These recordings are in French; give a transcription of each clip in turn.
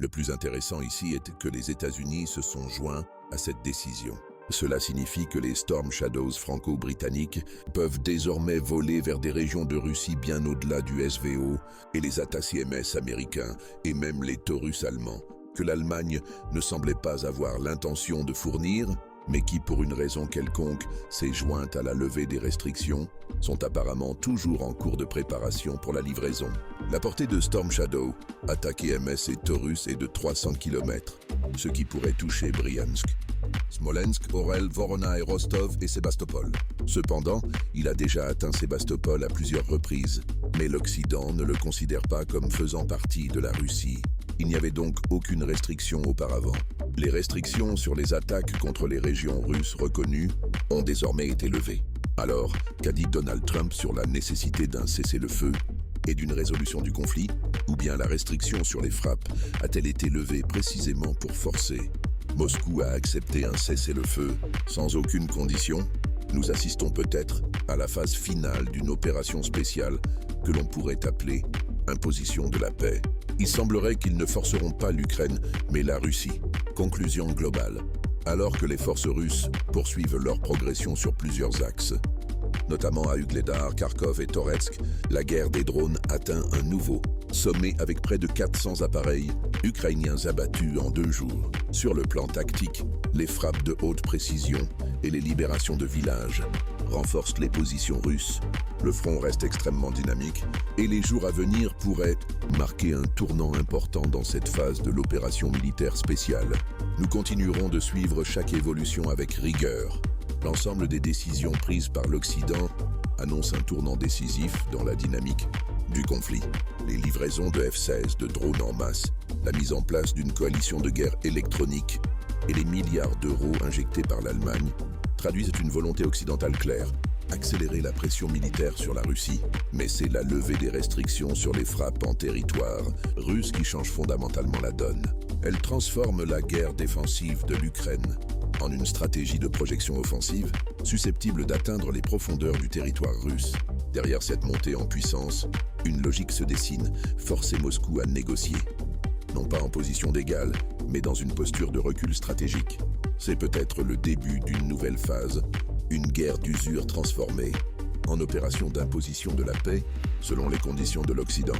Le plus intéressant ici est que les États-Unis se sont joints à cette décision. Cela signifie que les Storm Shadows franco-britanniques peuvent désormais voler vers des régions de Russie bien au-delà du SVO et les ATACMS américains et même les Taurus allemands, que l'Allemagne ne semblait pas avoir l'intention de fournir, mais qui, pour une raison quelconque, s'est jointe à la levée des restrictions, sont apparemment toujours en cours de préparation pour la livraison. La portée de Storm Shadow, ATACMS et Taurus est de 300 km, ce qui pourrait toucher Briansk, Smolensk, Orel, Vorona et Rostov et Sébastopol. Cependant, il a déjà atteint Sébastopol à plusieurs reprises, mais l'Occident ne le considère pas comme faisant partie de la Russie. Il n'y avait donc aucune restriction auparavant. Les restrictions sur les attaques contre les régions russes reconnues ont désormais été levées. Alors, qu'a dit Donald Trump sur la nécessité d'un cessez-le-feu et d'une résolution du conflit? Ou bien la restriction sur les frappes a-t-elle été levée précisément pour forcer Moscou a accepté un cessez-le-feu sans aucune condition? Nous assistons peut-être à la phase finale d'une opération spéciale que l'on pourrait appeler imposition de la paix. Il semblerait qu'ils ne forceront pas l'Ukraine, mais la Russie. Conclusion globale. Alors que les forces russes poursuivent leur progression sur plusieurs axes, notamment à Ugledar, Kharkov et Toretsk, la guerre des drones atteint un nouveau sommet avec près de 400 appareils ukrainiens abattus en 2 jours. Sur le plan tactique, les frappes de haute précision et les libérations de villages renforcent les positions russes. Le front reste extrêmement dynamique et les jours à venir pourraient marquer un tournant important dans cette phase de l'opération militaire spéciale. Nous continuerons de suivre chaque évolution avec rigueur. L'ensemble des décisions prises par l'Occident annonce un tournant décisif dans la dynamique du conflit. Les livraisons de F-16 de drones en masse, la mise en place d'une coalition de guerre électronique et les milliards d'euros injectés par l'Allemagne traduisent une volonté occidentale claire: accélérer la pression militaire sur la Russie. Mais c'est la levée des restrictions sur les frappes en territoire russe qui change fondamentalement la donne. Elle transforme la guerre défensive de l'Ukraine en une stratégie de projection offensive susceptible d'atteindre les profondeurs du territoire russe. Derrière cette montée en puissance, une logique se dessine, forcer Moscou à négocier. Non pas en position d'égale, mais dans une posture de recul stratégique. C'est peut-être le début d'une nouvelle phase, une guerre d'usure transformée en opération d'imposition de la paix selon les conditions de l'Occident.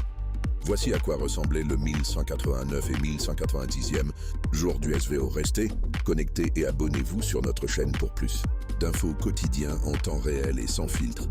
Voici à quoi ressemblaient le 1189 et 1190e jour du SVO. Restez connectés et abonnez-vous sur notre chaîne pour plus d'infos quotidiennes en temps réel et sans filtre.